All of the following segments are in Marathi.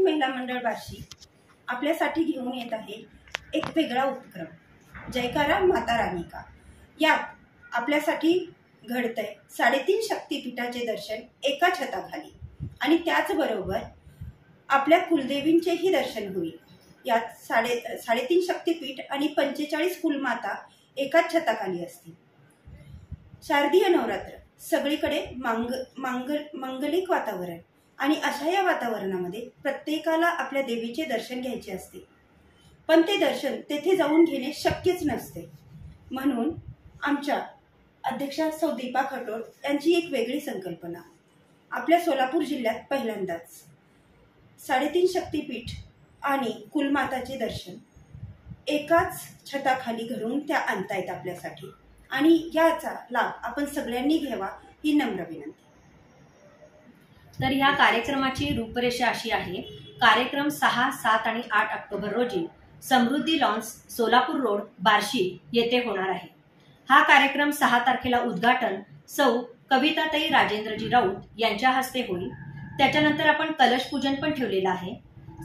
महिला मंडळ बार्शी आपल्यासाठी घेऊन येत आहे एक वेगळा उपक्रम, जयकारा माता रानी का। यात आपल्यासाठी घडतंय 3.5 शक्तिपीठाचे दर्शन एका छताखाली आणि त्याचबरोबर आपल्या कुलदेवींचेही दर्शन होईल। यात 3.5 शक्तिपीठ आणि 45 कुलमाता एकाच छताखाली असतील। शारदीय नवरात्र सगळीकडे मांगलिक वातावरण आणि अशा या वातावरणामध्ये प्रत्येकाला आपल्या देवीचे दर्शन घ्यायचे असते, पण ते दर्शन तेथे जाऊन घेणे शक्यच नसते। म्हणून आमच्या अध्यक्षा सौ दीपा खटोळ यांची एक वेगळी संकल्पना, आपल्या सोलापूर जिल्ह्यात पहिल्यांदाच 3.5 शक्तिपीठ आणि कुलमाताचे दर्शन एकाच छताखाली घडवून त्या आणतायत आपल्यासाठी आणि याचा लाभ आपण सगळ्यांनी घ्यावा ही नम्र विनंती। तर ह्या कार्यक्रमाची रूपरेषा अशी आहे। कार्यक्रम 6, 7 आणि 8 ऑक्टोबर रोजी समृद्धी लॉन्स सोलापूर रोड बार्शी येथे होणार आहे। हा कार्यक्रम 6 तारखेला उद्घाटन सौ कविताताई राजेंद्रजी राऊत यांच्या हस्ते होईल। त्याच्यानंतर आपण कलश पूजन पण ठेवलेलं आहे।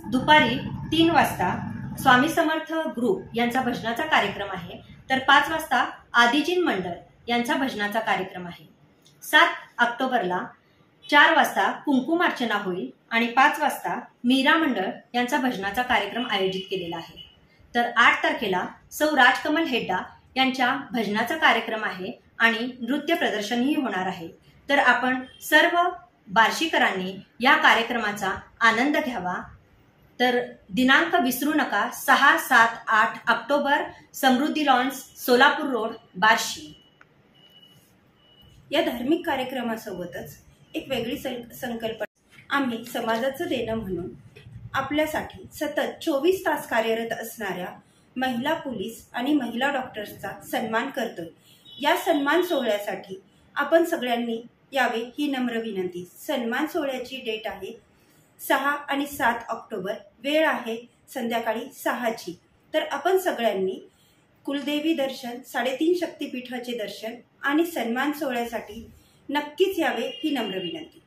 दुपारी 3 वाजता स्वामी समर्थ ग्रुप यांचा भजनाचा कार्यक्रम आहे, तर 5 वाजता आदिजीन मंडळ यांचा भजनाचा कार्यक्रम आहे। 7 ऑक्टोबरला 4 वाजता कुंकुमार्चना होईल आणि 5 वाजता मीरा मंडळ यांचा भजनाचा कार्यक्रम आयोजित केलेला आहे। तर 8 तारखेला सौ राजकमल हेड्डा यांच्या भजनाचा कार्यक्रम आहे आणि नृत्य प्रदर्शनही होणार आहे। तर आपण सर्व बार्शीकरांनी या कार्यक्रमाचा आनंद घ्यावा। तर दिनांक विसरू नका, 6, 7, 8 ऑक्टोबर समृद्धी लॉन्स सोलापूर रोड बार्शी। या धार्मिक कार्यक्रमासोबतच एक वेगळी संकल्पना, आम्ही समाजाचं देणं म्हणून आपल्यासाठी सतत 24 तास कार्यरत असणाऱ्या महिला पोलीस आणि महिला डॉक्टर्सचा सन्मान करतोय। या सन्मान सोहळ्यासाठी आपण सगळ्यांनी यावे ही नम्र विनंती। सन्मान सोहळ्याची डेट आहे 6 आणि 7 ऑक्टोबर, वेळ आहे संध्याकाळी 6ची। तर आपण सगळ्यांनी कुलदेवी दर्शन, 3.5 शक्तिपीठाचे दर्शन आणि सन्मान सोहळ्यासाठी नक्कीच यावे ही नम्र विनंती।